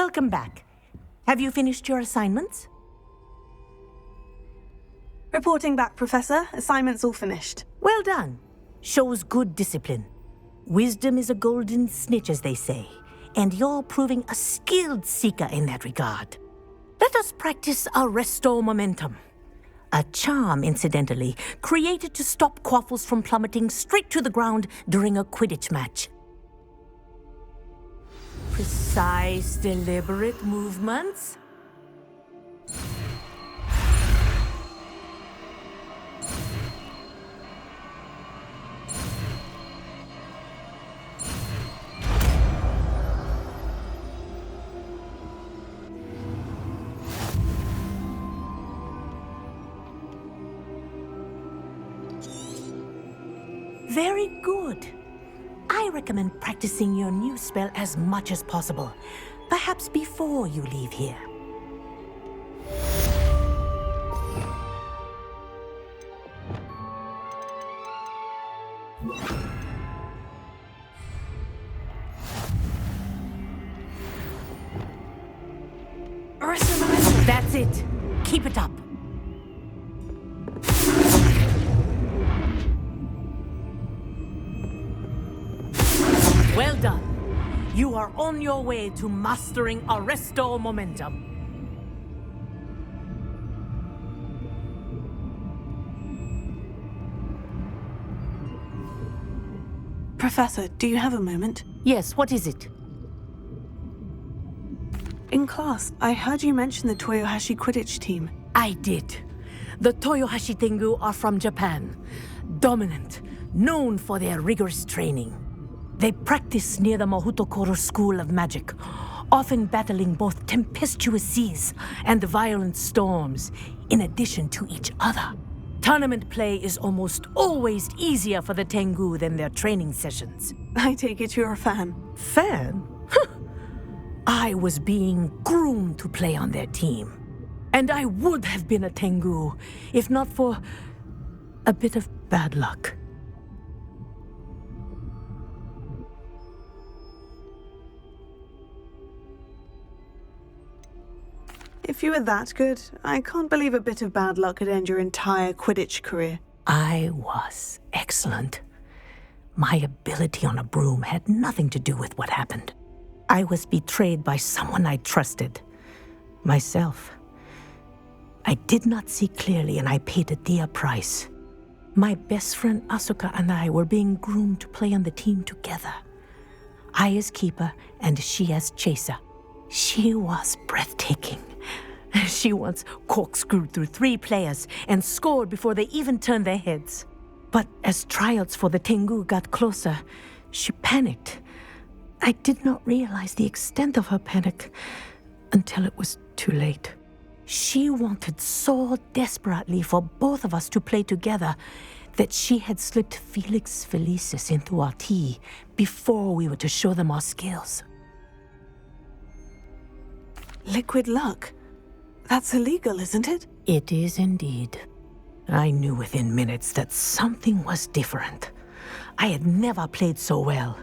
Welcome back. Have you finished your assignments? Reporting back, Professor. Assignment's all finished. Well done. Shows good discipline. Wisdom is a golden snitch, as they say, and you're proving a skilled seeker in that regard. Let us practice Arresto Momentum. A charm, incidentally, created to stop quaffles from plummeting straight to the ground during a Quidditch match. Precise, deliberate movements. Very good. I recommend practicing your new spell as much as possible, perhaps before you leave here. That's it. Keep it up. Well done. You are on your way to mastering Arresto Momentum. Professor, do you have a moment? Yes, what is it? In class, I heard you mention the Toyohashi Quidditch team. I did. The Toyohashi Tengu are from Japan. Dominant, known for their rigorous training. They practice near the Mahutokoro School of Magic, often battling both tempestuous seas and violent storms, in addition to each other. Tournament play is almost always easier for the Tengu than their training sessions. I take it you're a fan. Fan? I was being groomed to play on their team. And I would have been a Tengu, if not for a bit of bad luck. If you were that good, I can't believe a bit of bad luck could end your entire Quidditch career. I was excellent. My ability on a broom had nothing to do with what happened. I was betrayed by someone I trusted. Myself. I did not see clearly, and I paid a dear price. My best friend Asuka and I were being groomed to play on the team together. I as keeper, and she as chaser. She was breathtaking. She once corkscrewed through 3 players and scored before they even turned their heads. But as tryouts for the Tengu got closer, she panicked. I did not realize the extent of her panic until it was too late. She wanted so desperately for both of us to play together that she had slipped Felix Felicis into our tea before we were to show them our skills. Liquid luck? That's illegal, isn't it? It is indeed. I knew within minutes that something was different. I had never played so well.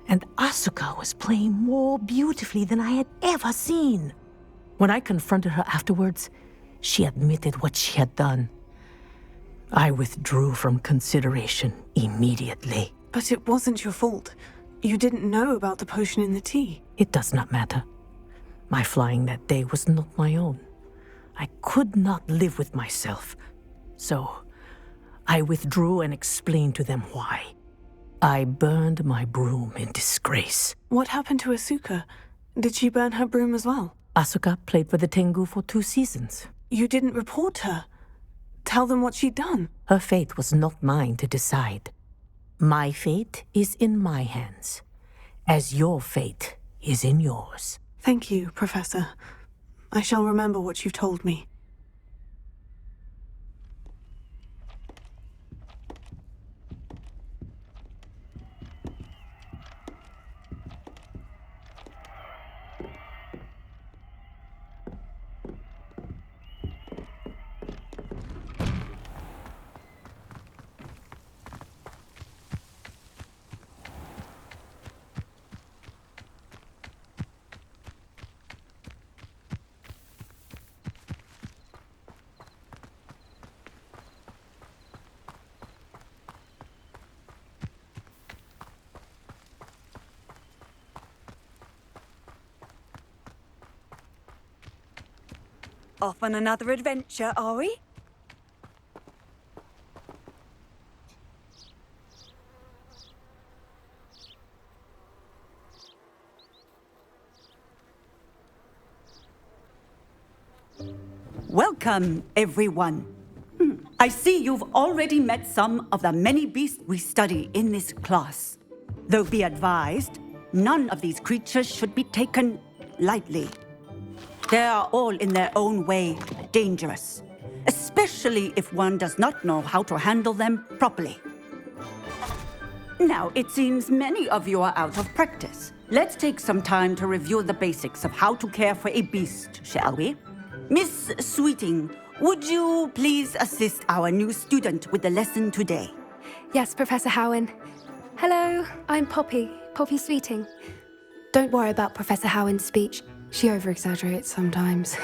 And Asuka was playing more beautifully than I had ever seen. When I confronted her afterwards, she admitted what she had done. I withdrew from consideration immediately. But it wasn't your fault. You didn't know about the potion in the tea. It does not matter. My flying that day was not my own. I could not live with myself. So, I withdrew and explained to them why. I burned my broom in disgrace. What happened to Asuka? Did she burn her broom as well? Asuka played for the Tengu for 2 seasons. You didn't report her. Tell them what she'd done. Her fate was not mine to decide. My fate is in my hands, as your fate is in yours. Thank you, Professor. I shall remember what you've told me. Off on another adventure, are we? Welcome, everyone. I see you've already met some of the many beasts we study in this class. Though be advised, none of these creatures should be taken lightly. They are all in their own way dangerous, especially if one does not know how to handle them properly. Now, it seems many of you are out of practice. Let's take some time to review the basics of how to care for a beast, shall we? Miss Sweeting, would you please assist our new student with the lesson today? Yes, Professor Howen. Hello, I'm Poppy Sweeting. Don't worry about Professor Howen's speech. She over-exaggerates sometimes.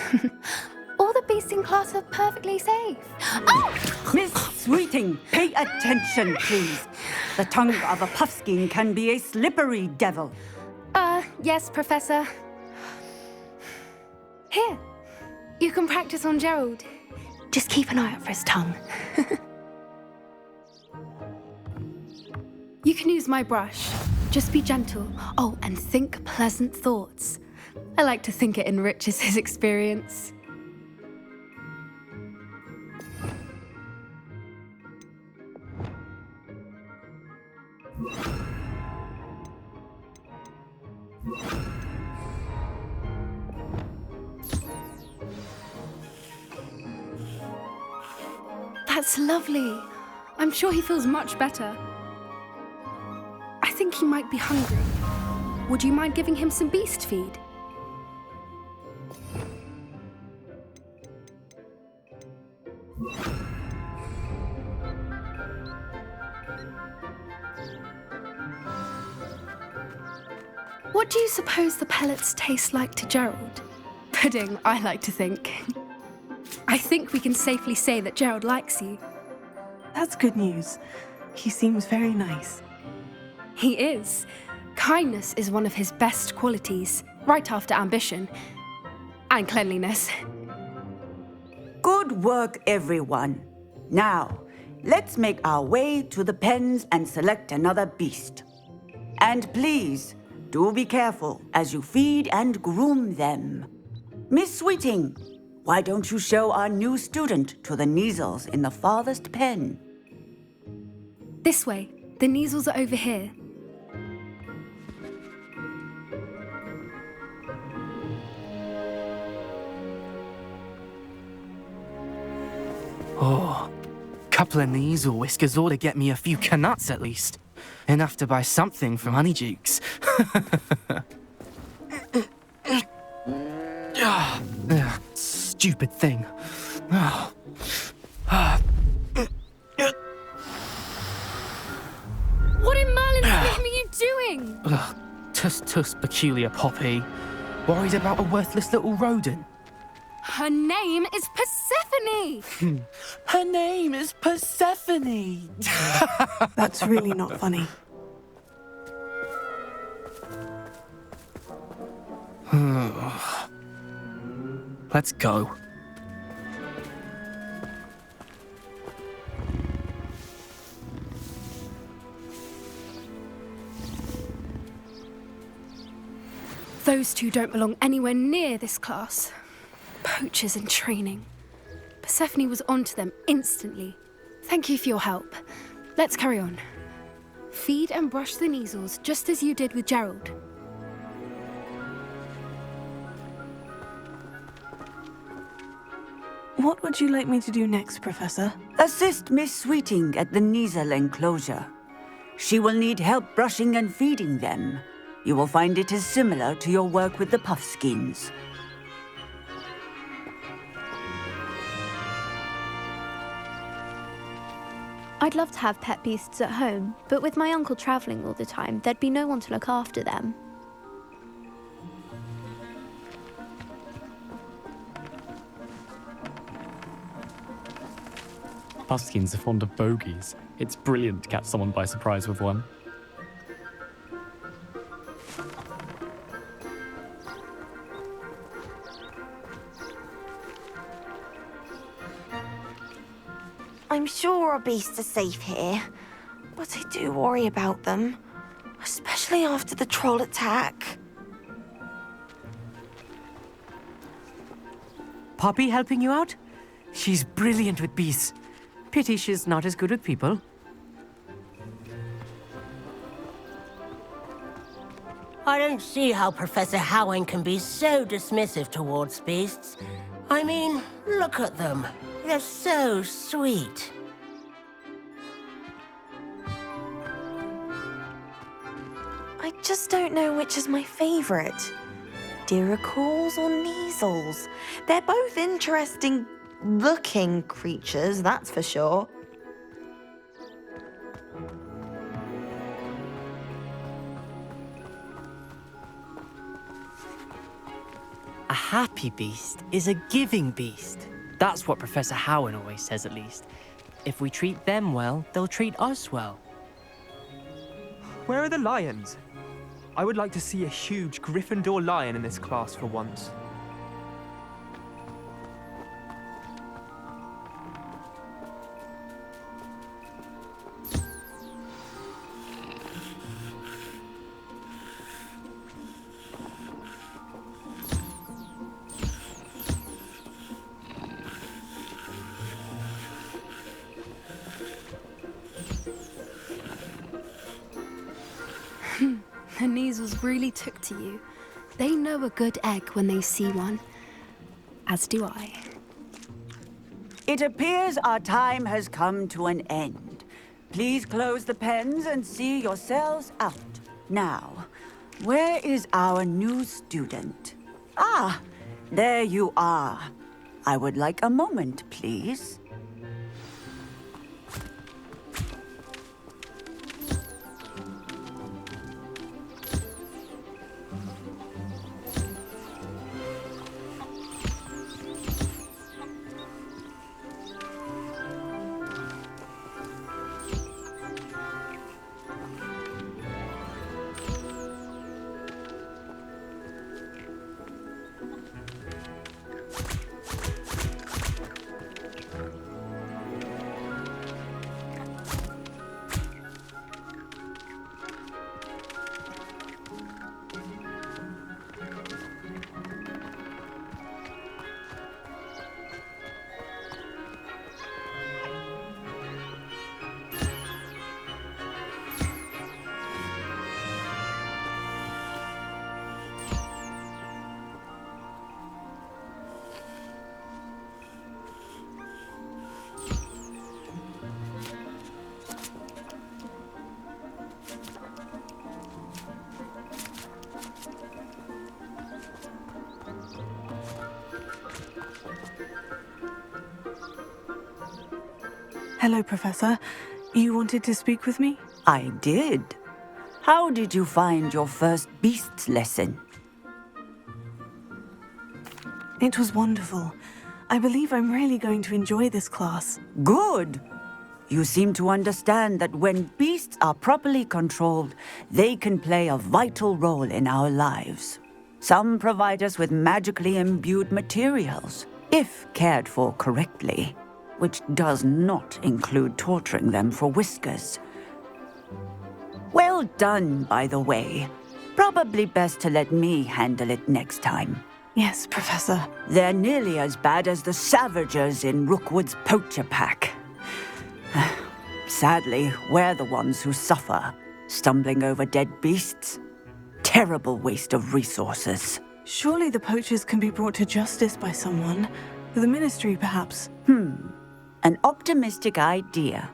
All the beasts in class are perfectly safe. Oh! Miss Sweeting, pay attention, please. The tongue of a puffskein can be a slippery devil. Yes, Professor. Here, you can practice on Gerald. Just keep an eye out for his tongue. You can use my brush. Just be gentle. Oh, and think pleasant thoughts. I like to think it enriches his experience. That's lovely. I'm sure he feels much better. I think he might be hungry. Would you mind giving him some beast feed? What do you suppose the pellets taste like to Gerald? Pudding, I like to think. I think we can safely say that Gerald likes you. That's good news. He seems very nice. He is. Kindness is one of his best qualities, right after ambition. And cleanliness. Good work, everyone. Now, let's make our way to the pens and select another beast. And please, do be careful as you feed and groom them. Miss Sweeting, why don't you show our new student to the Neasels in the farthest pen? This way. The Neasels are over here. Oh, couple of Neasel whiskers ought to get me a few canuts at least. Enough to buy something from Honeydukes. Stupid thing. What in Merlin's name are you doing? Tuss, peculiar Poppy. Worried about a worthless little rodent. Her name is Persephone! Her name is Persephone! That's really not funny. Let's go. Those two don't belong anywhere near this class. Poachers in training. Persephone was onto them instantly. Thank you for your help. Let's carry on. Feed and brush the Neasels just as you did with Gerald. What would you like me to do next, Professor? Assist Miss Sweeting at the Neasel enclosure. She will need help brushing and feeding them. You will find it is similar to your work with the puffskins. I'd love to have pet beasts at home, but with my uncle travelling all the time, there'd be no one to look after them. Puffskins are fond of bogies. It's brilliant to catch someone by surprise with one. I'm sure our beasts are safe here, but I do worry about them, especially after the troll attack. Poppy helping you out? She's brilliant with beasts. Pity she's not as good with people. I don't see how Professor Howing can be so dismissive towards beasts. I mean, look at them. They're so sweet. I just don't know which is my favorite. Diracles or Neasels? They're both interesting looking creatures, that's for sure. A happy beast is a giving beast. That's what Professor Howin always says, at least. If we treat them well, they'll treat us well. Where are the lions? I would like to see a huge Gryffindor lion in this class for once. The Neasels really took to you. They know a good egg when they see one. As do I. It appears our time has come to an end. Please close the pens and see yourselves out. Now, where is our new student? Ah, there you are. I would like a moment, please. Hello, Professor. You wanted to speak with me? I did. How did you find your first beasts lesson? It was wonderful. I believe I'm really going to enjoy this class. Good. You seem to understand that when beasts are properly controlled, they can play a vital role in our lives. Some provide us with magically imbued materials, if cared for correctly, which does not include torturing them for whiskers. Well done, by the way. Probably best to let me handle it next time. Yes, Professor. They're nearly as bad as the Savagers in Rookwood's poacher pack. Sadly, we're the ones who suffer, stumbling over dead beasts. Terrible waste of resources. Surely the poachers can be brought to justice by someone. The Ministry, perhaps. An optimistic idea.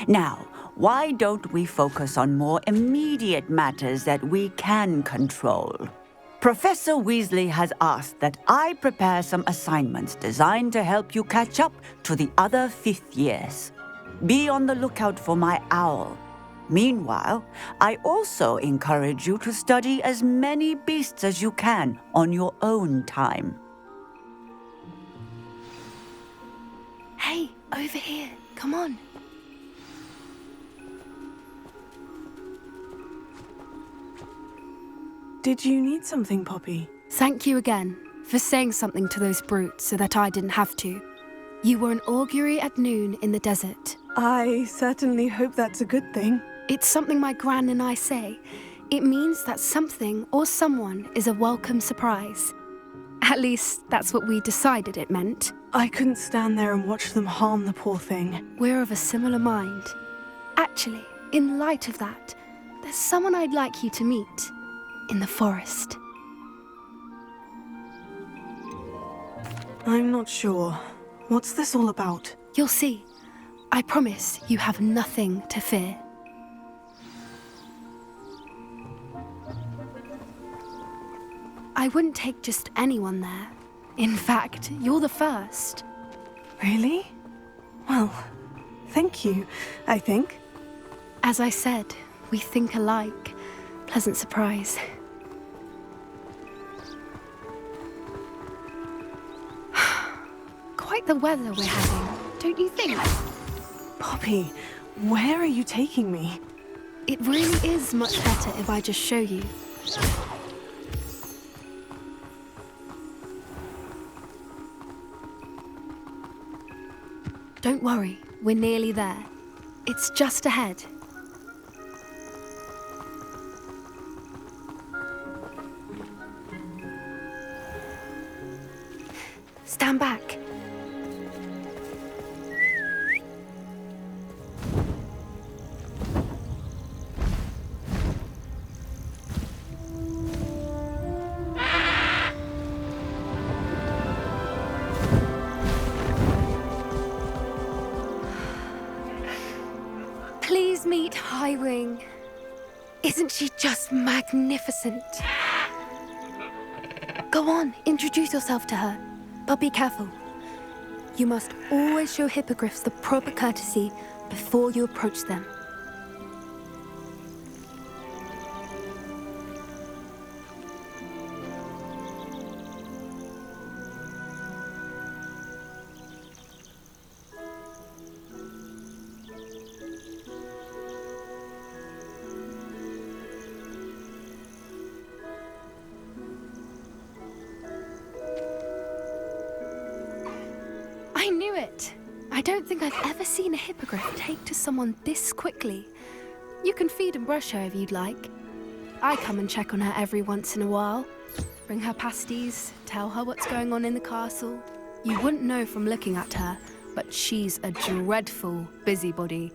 Now, why don't we focus on more immediate matters that we can control? Professor Weasley has asked that I prepare some assignments designed to help you catch up to the other fifth years. Be on the lookout for my owl. Meanwhile, I also encourage you to study as many beasts as you can on your own time. Hey, over here. Come on. Did you need something, Poppy? Thank you again for saying something to those brutes so that I didn't have to. You were an augury at noon in the desert. I certainly hope that's a good thing. It's something my gran and I say. It means that something or someone is a welcome surprise. At least, that's what we decided it meant. I couldn't stand there and watch them harm the poor thing. We're of a similar mind. Actually, in light of that, there's someone I'd like you to meet in the forest. I'm not sure. What's this all about? You'll see. I promise you have nothing to fear. I wouldn't take just anyone there. In fact, you're the first. Really? Well, thank you, I think. As I said, we think alike. Pleasant surprise. Quite the weather we're having, don't you think? Poppy, where are you taking me? It really is much better if I just show you. Don't worry, we're nearly there. It's just ahead. Stand back. Please meet Highwing. Isn't she just magnificent? Go on, introduce yourself to her. But be careful. You must always show hippogriffs the proper courtesy before you approach them. I knew it! I don't think I've ever seen a hippogriff take to someone this quickly. You can feed and brush her if you'd like. I come and check on her every once in a while. Bring her pasties, tell her what's going on in the castle. You wouldn't know from looking at her, but she's a dreadful busybody.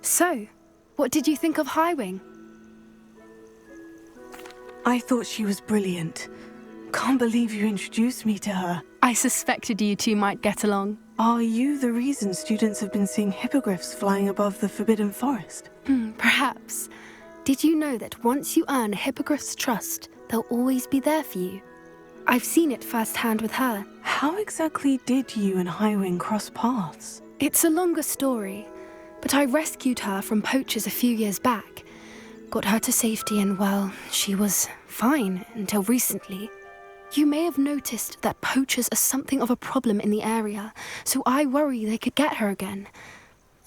So, what did you think of Highwing? I thought she was brilliant. Can't believe you introduced me to her. I suspected you two might get along. Are you the reason students have been seeing hippogriffs flying above the Forbidden Forest? Perhaps. Did you know that once you earn a hippogriff's trust, they'll always be there for you? I've seen it firsthand with her. How exactly did you and Highwing cross paths? It's a longer story, but I rescued her from poachers a few years back. Got her to safety and, well, she was fine until recently. You may have noticed that poachers are something of a problem in the area, so I worry they could get her again.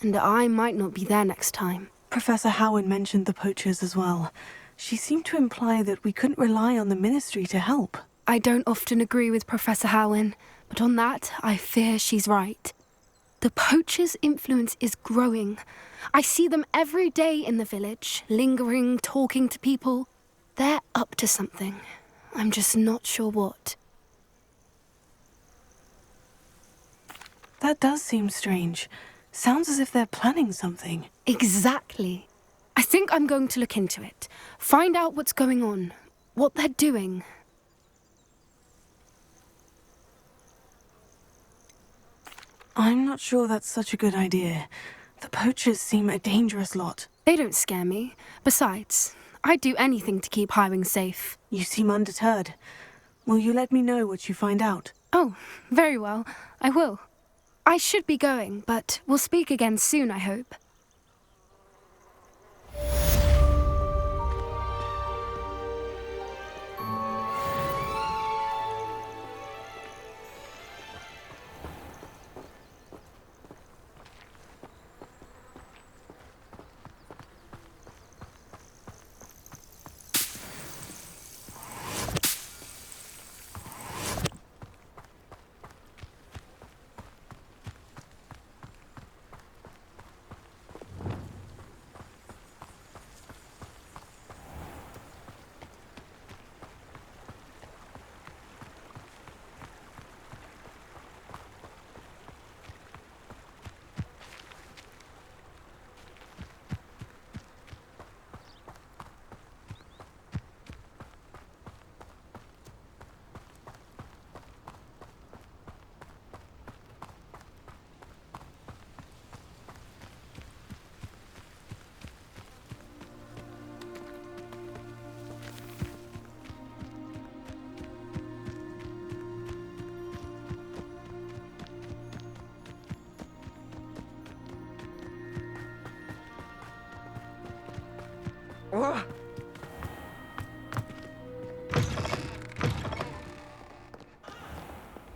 And I might not be there next time. Professor Howin mentioned the poachers as well. She seemed to imply that we couldn't rely on the Ministry to help. I don't often agree with Professor Howin, but on that, I fear she's right. The poachers' influence is growing. I see them every day in the village, lingering, talking to people. They're up to something. I'm just not sure what. That does seem strange. Sounds as if they're planning something. Exactly. I think I'm going to look into it. Find out what's going on, what they're doing. I'm not sure that's such a good idea. The poachers seem a dangerous lot. They don't scare me. Besides, I'd do anything to keep Highwing safe. You seem undeterred. Will you let me know what you find out? Oh, very well. I will. I should be going, but we'll speak again soon, I hope.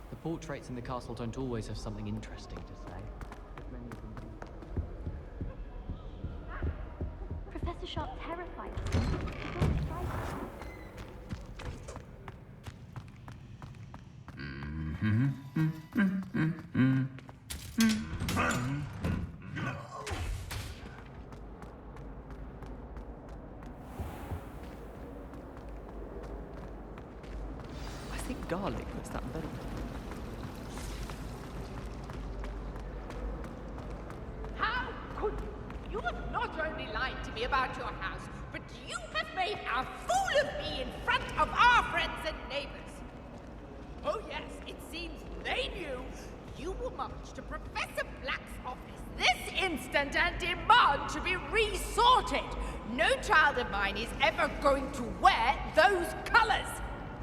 The portraits in the castle don't always have something interesting to say. Professor Sharp terrifies us. I think garlic puts that better. How could you? You have not only lied to me about your house, but you have made a fool of me in front of our friends and neighbors. Oh yes, it seems they knew. You will march to Professor Black's office this instant and demand to be resorted. No child of mine is ever going to wear those colors.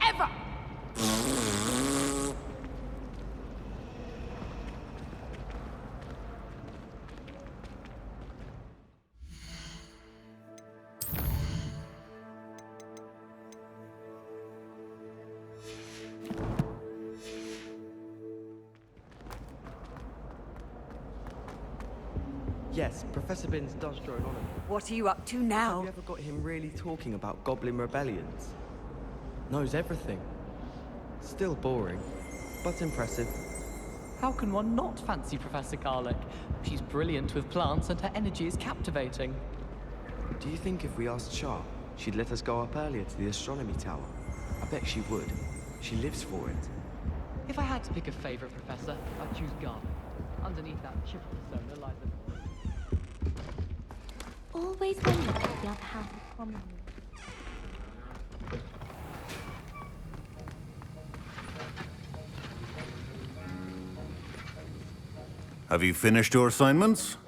Ever. Yes, Professor Binns does drone on him. What are you up to now? Have you ever got him really talking about goblin rebellions? Knows everything. Still boring, but impressive. How can one not fancy Professor Garlic? She's brilliant with plants and her energy is captivating. Do you think if we asked Sharp, she'd let us go up earlier to the astronomy tower? I bet she would. She lives for it. If I had to pick a favorite professor, I'd choose Garlic. Underneath that chip persona lies a... Always wonder what the other half is from you. Have you finished your assignments?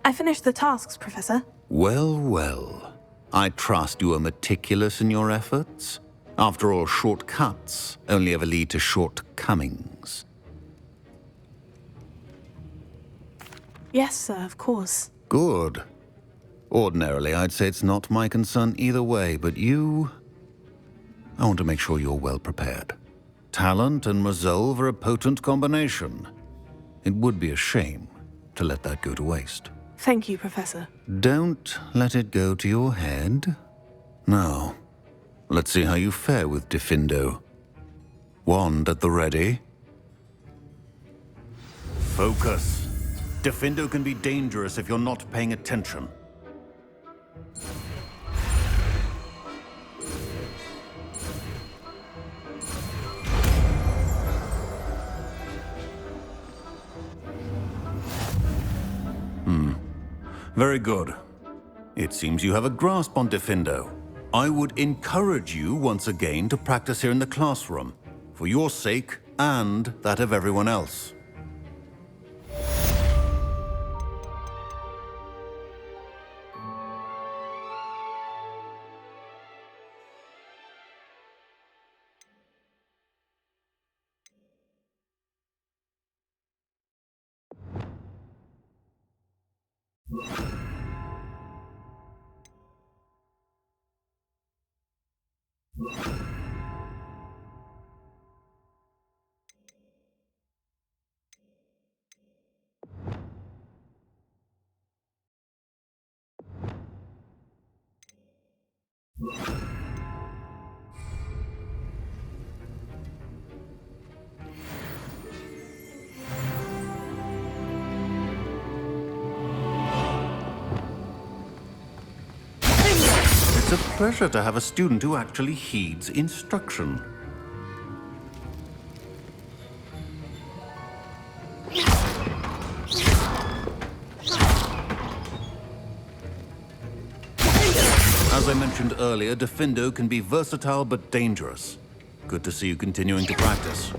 I finished the tasks, Professor. Well, well. I trust you are meticulous in your efforts. After all, shortcuts only ever lead to shortcomings. Yes, sir, of course. Good. Ordinarily, I'd say it's not my concern either way, but you... I want to make sure you're well prepared. Talent and resolve are a potent combination. It would be a shame to let that go to waste. Thank you, Professor. Don't let it go to your head. Now, let's see how you fare with Diffindo. Wand at the ready. Focus. Diffindo can be dangerous if you're not paying attention. Very good. It seems you have a grasp on Diffindo. I would encourage you once again to practice here in the classroom, for your sake and that of everyone else. It's a pleasure to have a student who actually heeds instruction. As I mentioned earlier, Diffindo can be versatile but dangerous. Good to see you continuing to practice.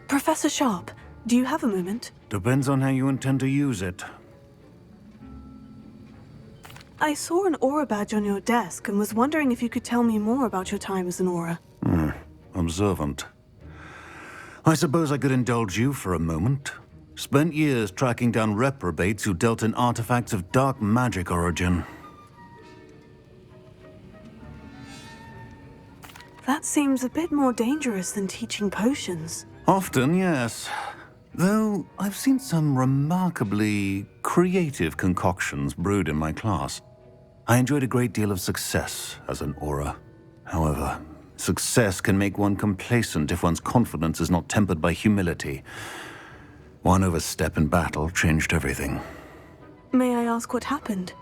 Professor Sharp, do you have a moment? Depends on how you intend to use it. I saw an aura badge on your desk and was wondering if you could tell me more about your time as an aura. Observant. I suppose I could indulge you for a moment. Spent years tracking down reprobates who dealt in artifacts of dark magic origin. That seems a bit more dangerous than teaching potions. Often, yes. Though I've seen some remarkably creative concoctions brewed in my class. I enjoyed a great deal of success as an aura. However, success can make one complacent if one's confidence is not tempered by humility. One overstep in battle changed everything. May I ask what happened?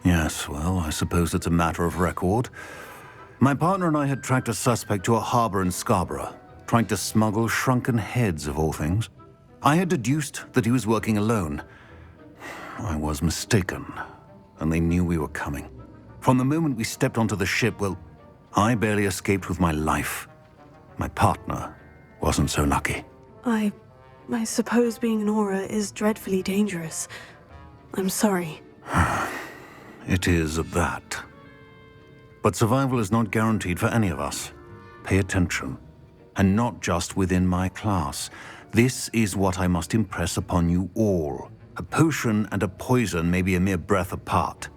Yes, well, I suppose it's a matter of record. My partner and I had tracked a suspect to a harbor in Scarborough, trying to smuggle shrunken heads of all things. I had deduced that he was working alone. I was mistaken, and they knew we were coming. From the moment we stepped onto the ship, well, I barely escaped with my life. My partner wasn't so lucky. I suppose being an aura is dreadfully dangerous. I'm sorry. It is at that. But survival is not guaranteed for any of us. Pay attention. And not just within my class. This is what I must impress upon you all. A potion and a poison may be a mere breath apart,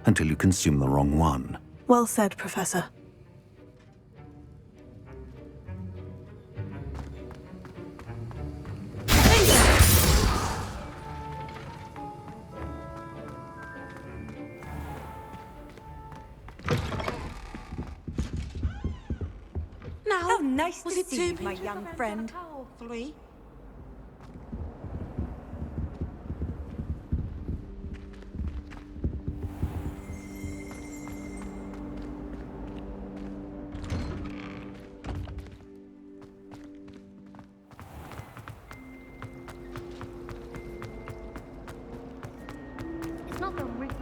until you consume the wrong one. Well said, Professor. Now, how nice to see you, my young friend. It's not the written.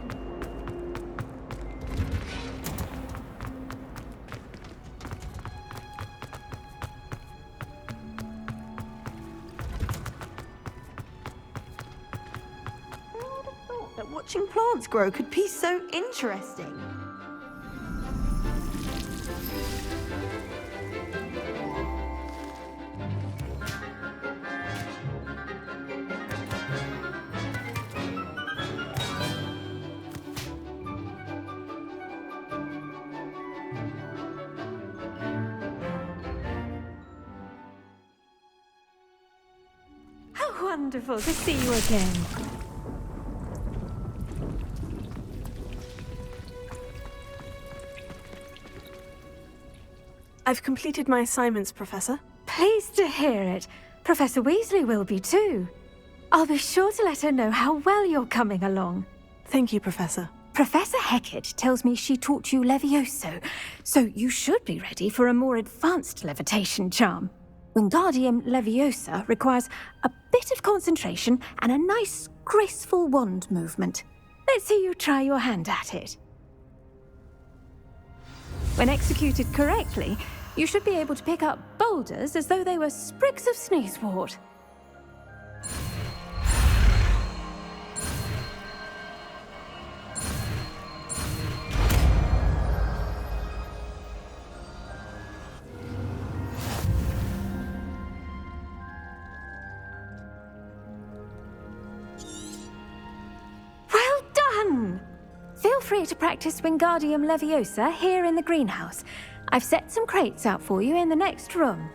That watching plants grow could be so interesting. How wonderful to see you again. I've completed my assignments, Professor. Pleased to hear it. Professor Weasley will be too. I'll be sure to let her know how well you're coming along. Thank you, Professor. Professor Hecat tells me she taught you Levioso, so you should be ready for a more advanced levitation charm. Wingardium Leviosa requires a bit of concentration and a nice, graceful wand movement. Let's see you try your hand at it. When executed correctly, you should be able to pick up boulders as though they were sprigs of sneezewort. free to practice Wingardium Leviosa here in the greenhouse. I've set some crates out for you in the next room.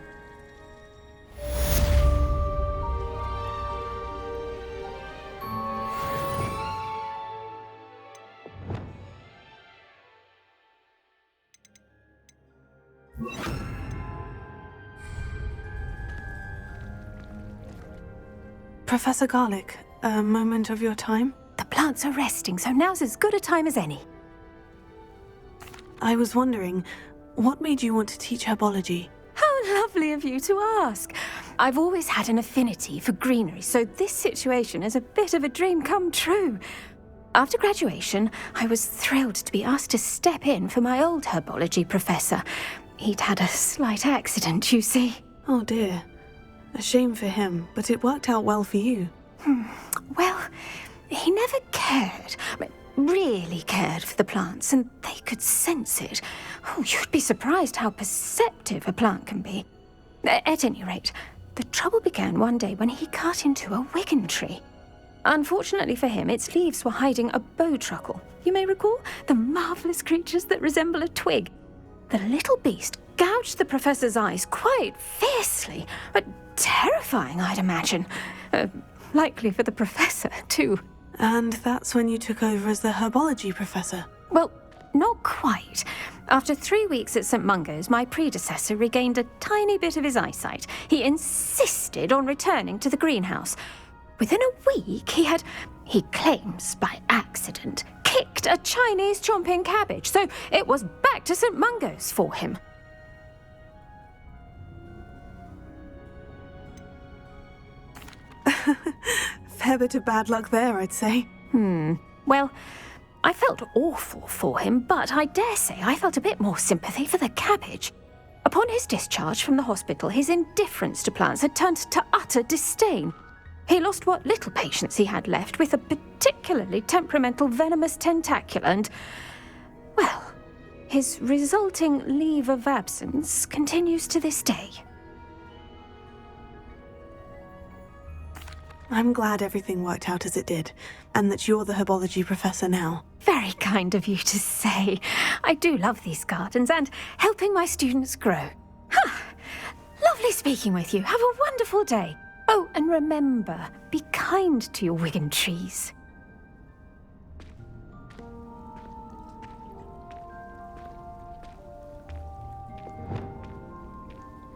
Professor Garlick, a moment of your time? The plants are resting, so now's as good a time as any. I was wondering, what made you want to teach herbology? How lovely of you to ask. I've always had an affinity for greenery, so this situation is a bit of a dream come true. After graduation, I was thrilled to be asked to step in for my old herbology professor. He'd had a slight accident, you see. Oh dear. A shame for him, but it worked out well for you. Well, he never cared, really cared for the plants, and they could sense it. Oh, you'd be surprised how perceptive a plant can be. At any rate, the trouble began one day when he cut into a wigan tree. Unfortunately for him, its leaves were hiding a bowtruckle. You may recall the marvellous creatures that resemble a twig. The little beast gouged the professor's eyes quite fiercely, but terrifying, I'd imagine. Likely for the professor, too. And that's when you took over as the herbology professor? Well, not quite. After 3 weeks at St. Mungo's, my predecessor regained a tiny bit of his eyesight. He insisted on returning to the greenhouse. Within a week, he claims by accident, kicked a Chinese chomping cabbage, so it was back to St. Mungo's for him. Fair bit of bad luck there, I'd say. Well, I felt awful for him, but I dare say I felt a bit more sympathy for the cabbage. Upon his discharge from the hospital, his indifference to plants had turned to utter disdain. He lost what little patience he had left with a particularly temperamental venomous tentacula and, well, his resulting leave of absence continues to this day. I'm glad everything worked out as it did, and that you're the herbology professor now. Very kind of you to say. I do love these gardens and helping my students grow. Lovely speaking with you. Have a wonderful day. Oh, and remember, be kind to your wigan trees.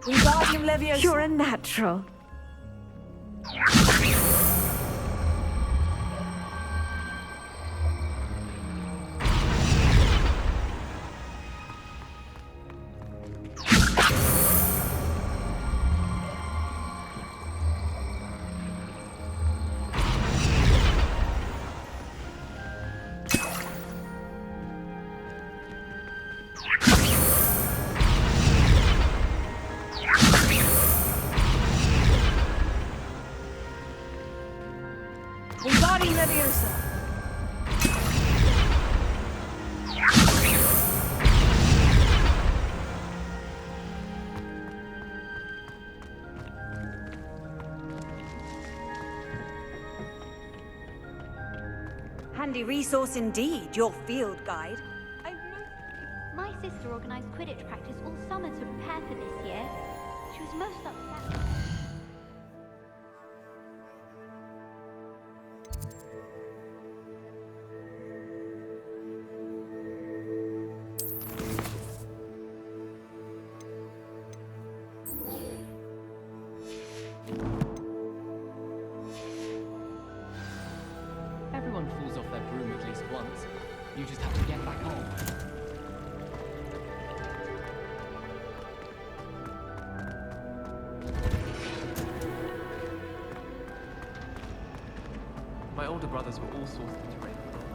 Wingardium Leviosa. You're a natural. Wingardium Leviosa. Handy resource indeed, your field guide. My sister organised Quidditch practice all summer to prepare for this year. She was most upset. Everyone falls off their broom at least once. You just have to get back on. My older brothers were all sorted to Ravenclaw.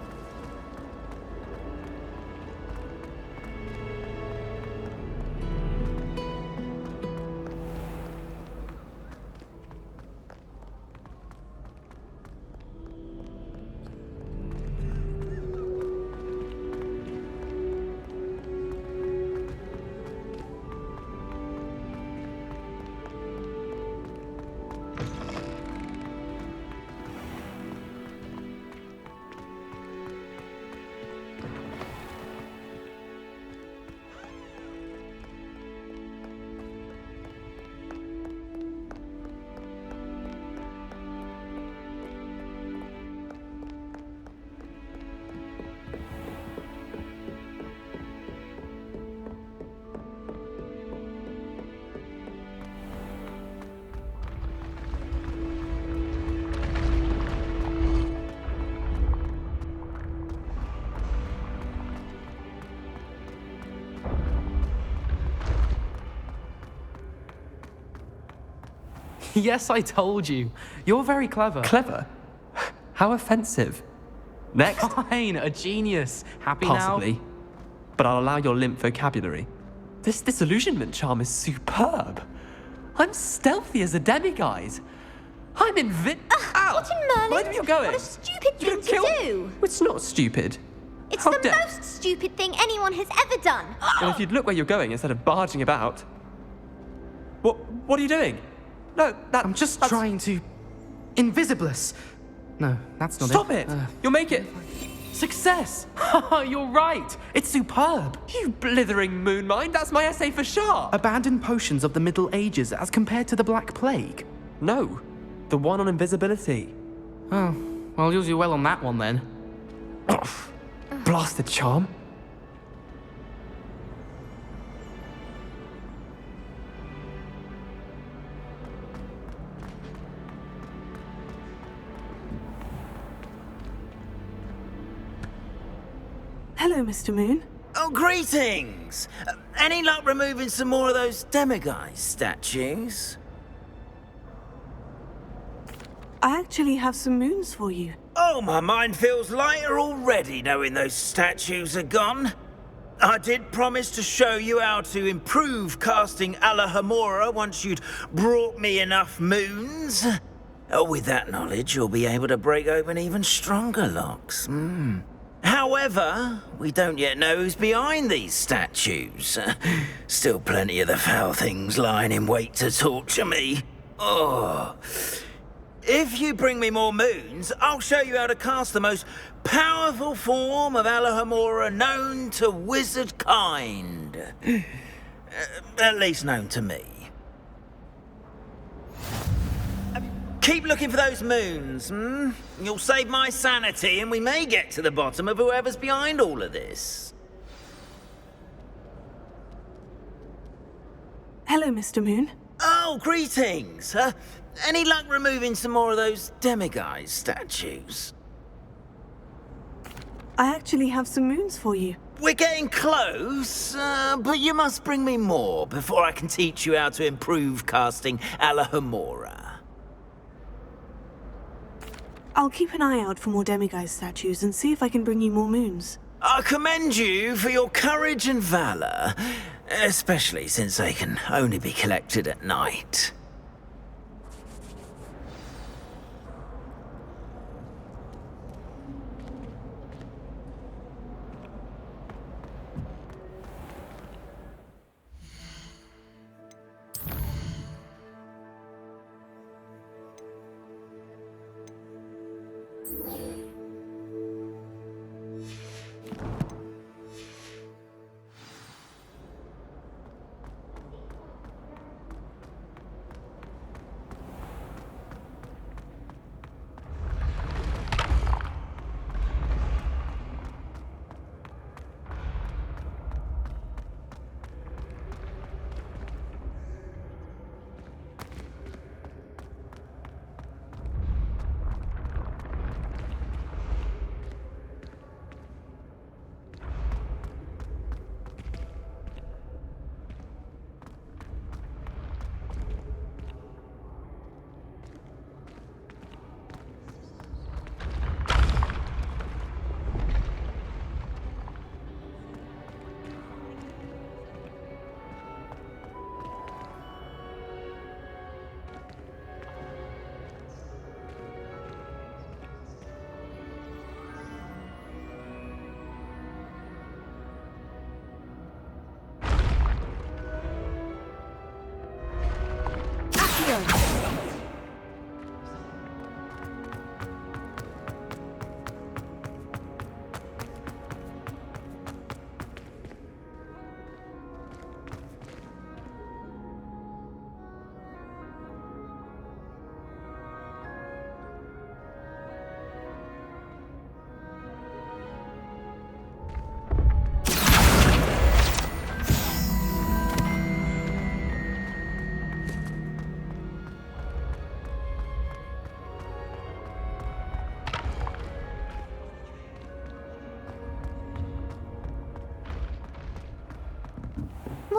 Yes, I told you. You're very clever. Clever? How offensive. Next. Fine, a genius. Happy Possibly. now? But I'll allow your limp vocabulary. This disillusionment charm is superb. I'm stealthy as a demiguise. I'm Ow! What in Merlin? Where are you going? What a stupid thing to do! It's not stupid. It's How the dare- most stupid thing anyone has ever done! Well, if you'd look where you're going instead of barging about. What are you doing? No, I'm just trying to... Invisibless. No, that's not Stop it! You'll make it... Success! You're right. It's superb. You blithering moon mind, that's my essay for sure! Abandoned potions of the Middle Ages as compared to the Black Plague. No, the one on invisibility. Oh, well, you'll do well on that one then. Blasted charm. Hello, Mr. Moon. Oh, greetings! Any luck removing some more of those demiguise statues? I actually have some moons for you. Oh, my mind feels lighter already knowing those statues are gone. I did promise to show you how to improve casting Alohomora once you'd brought me enough moons. Oh, with that knowledge, you'll be able to break open even stronger locks. However, we don't yet know who's behind these statues. Still plenty of the foul things lying in wait to torture me. Oh. If you bring me more moons, I'll show you how to cast the most powerful form of Alohomora known to wizard kind. At least known to me. Keep looking for those moons, You'll save my sanity and we may get to the bottom of whoever's behind all of this. Hello, Mr. Moon. Oh, greetings. Any luck removing some more of those demiguise statues? I actually have some moons for you. We're getting close, but you must bring me more before I can teach you how to improve casting Alohomora. I'll keep an eye out for more demiguise statues and see if I can bring you more moons. I commend you for your courage and valor, especially since they can only be collected at night.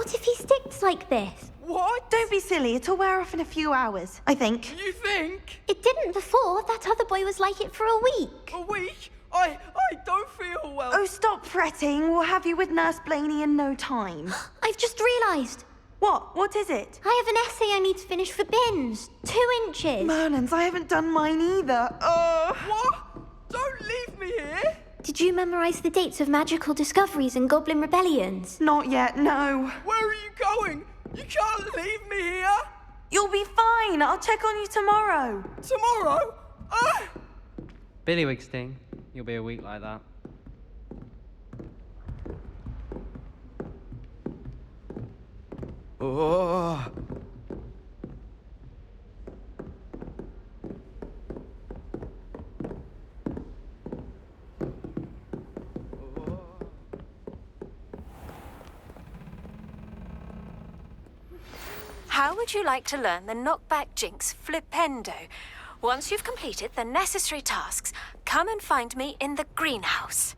What if he sticks like this? What? Don't be silly. It'll wear off in a few hours, I think. You think? It didn't before. That other boy was like it for a week. A week? I don't feel well. Oh, stop fretting. We'll have you with Nurse Blaney in no time. I've just realised. What? What is it? I have an essay I need to finish for bins. 2 inches. Merlins, I haven't done mine either. What? Don't leave me here. Did you memorise the dates of magical discoveries and goblin rebellions? Not yet, no. Where are you going? You can't leave me here. You'll be fine. I'll check on you tomorrow. Tomorrow? Billywig you'll be a week like that. Oh. How would you like to learn the knockback jinx flipendo? Once you've completed the necessary tasks, come and find me in the greenhouse.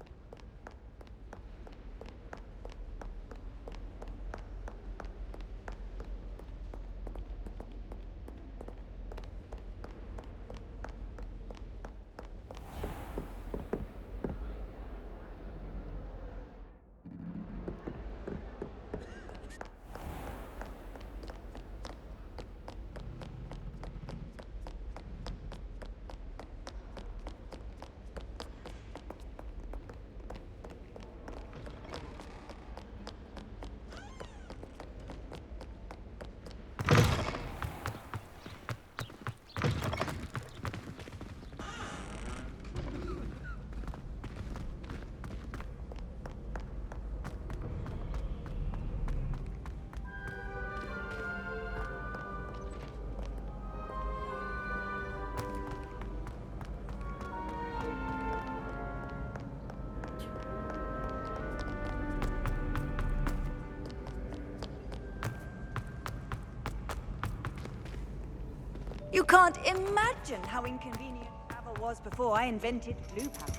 You can't imagine how inconvenient travel was before I invented blue powder.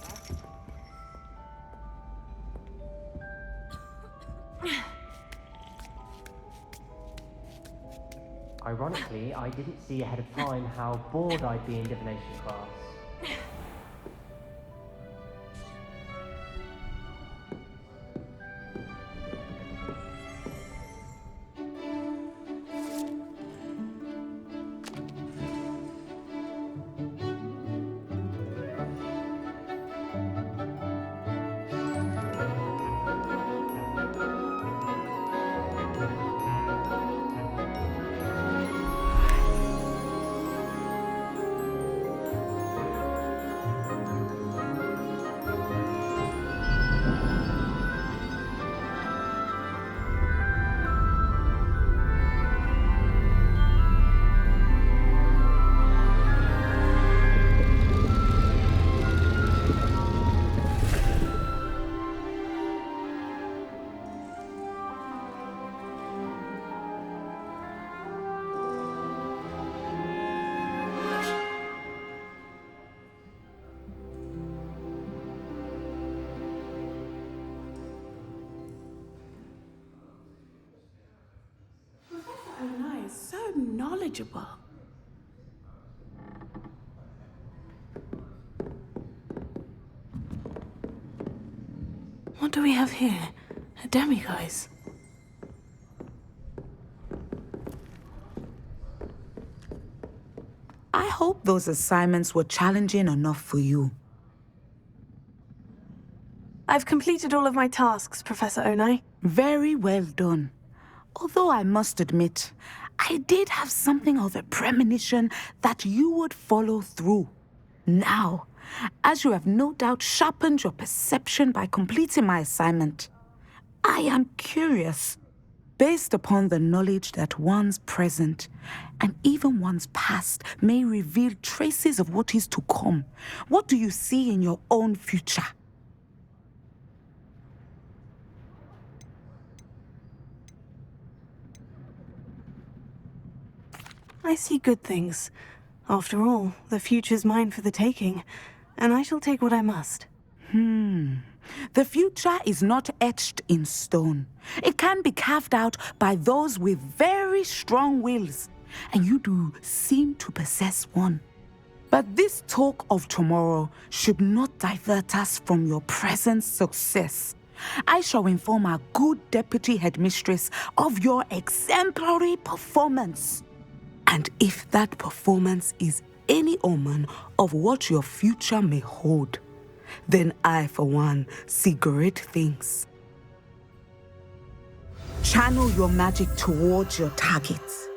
Ironically, I didn't see ahead of time how bored I'd be in divination class. So knowledgeable. What do we have here? A demiguise. I hope those assignments were challenging enough for you. I've completed all of my tasks, Professor Onai. Very well done. Although I must admit, I did have something of a premonition that you would follow through. Now, as you have no doubt sharpened your perception by completing my assignment, I am curious, based upon the knowledge that one's present and even one's past may reveal traces of what is to come. What do you see in your own future? I see good things. After all, the future's mine for the taking, and I shall take what I must. The future is not etched in stone. It can be carved out by those with very strong wills, and you do seem to possess one. But this talk of tomorrow should not divert us from your present success. I shall inform our good deputy headmistress of your exemplary performance. And if that performance is any omen of what your future may hold, then I, for one, see great things. Channel your magic towards your targets.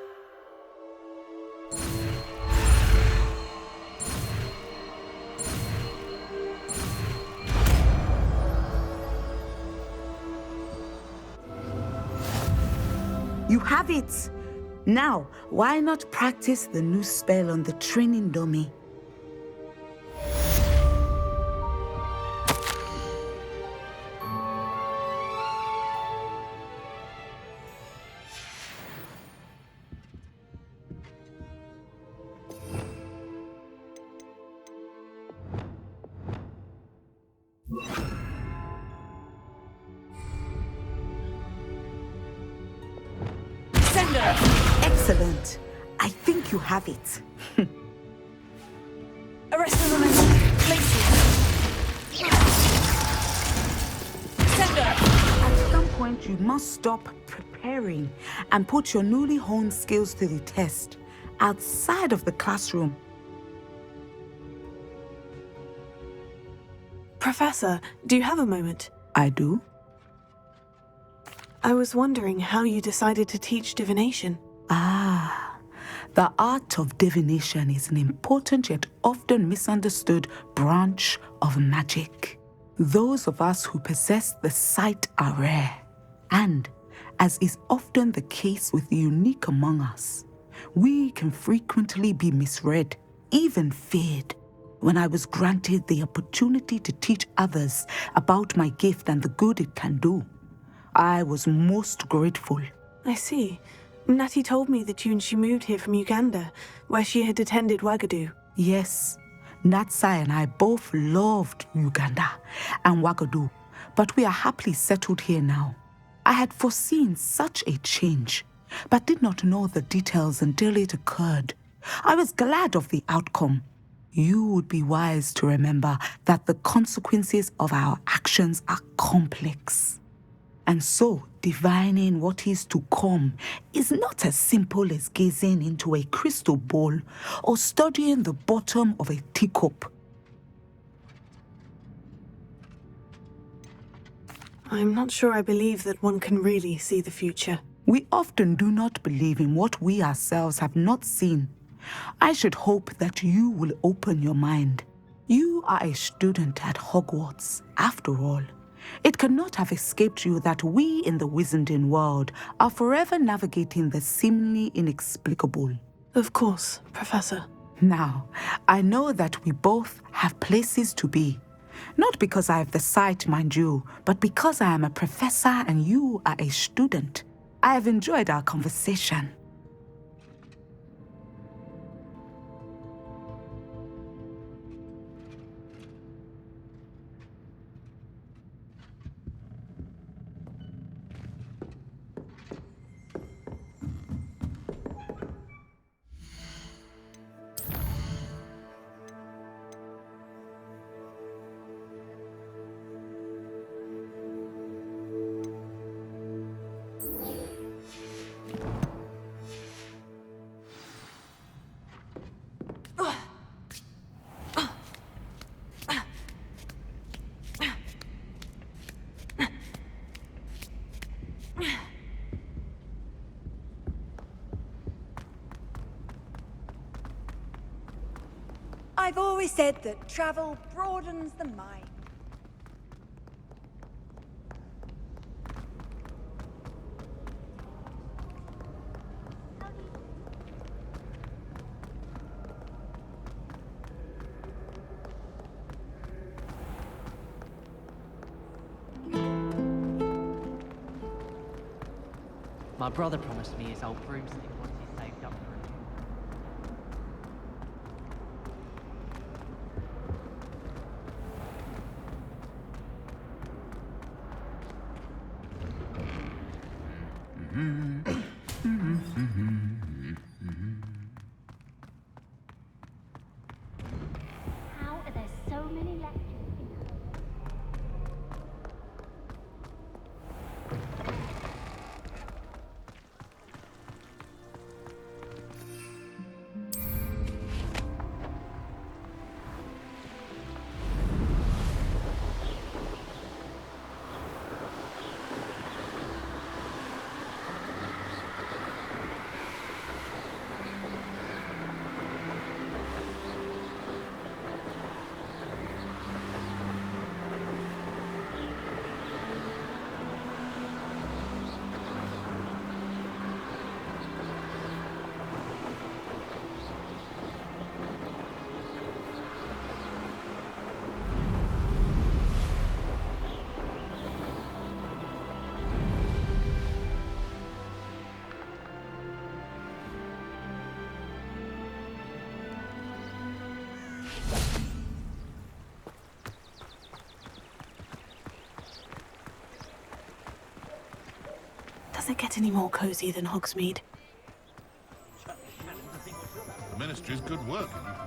You have it! Now, why not practice the new spell on the training dummy? Excellent. I think you have it. Arrest the momentum. At some point, you must stop preparing and put your newly honed skills to the test outside of the classroom. Professor, do you have a moment? I do. I was wondering how you decided to teach divination. The art of divination is an important yet often misunderstood branch of magic. Those of us who possess the sight are rare, and, as is often the case with the unique among us, we can frequently be misread, even feared. When I was granted the opportunity to teach others about my gift and the good it can do, I was most grateful. I see. Natty told me that you and she moved here from Uganda, where she had attended Wagadu. Yes, Natsai and I both loved Uganda and Wagadu, but we are happily settled here now. I had foreseen such a change, but did not know the details until it occurred. I was glad of the outcome. You would be wise to remember that the consequences of our actions are complex. And so, divining what is to come is not as simple as gazing into a crystal ball or studying the bottom of a teacup. I'm not sure I believe that one can really see the future. We often do not believe in what we ourselves have not seen. I should hope that you will open your mind. You are a student at Hogwarts, after all. It cannot have escaped you that we in the Wizarding world are forever navigating the seemingly inexplicable. Of course, Professor. Now, I know that we both have places to be. Not because I have the sight, mind you, but because I am a professor and you are a student. I have enjoyed our conversation. I've always said that travel broadens the mind. My brother promised me his old broomstick once he's saved up for it. many lectures in Does it get any more cozy than Hogsmeade? The Ministry's good work in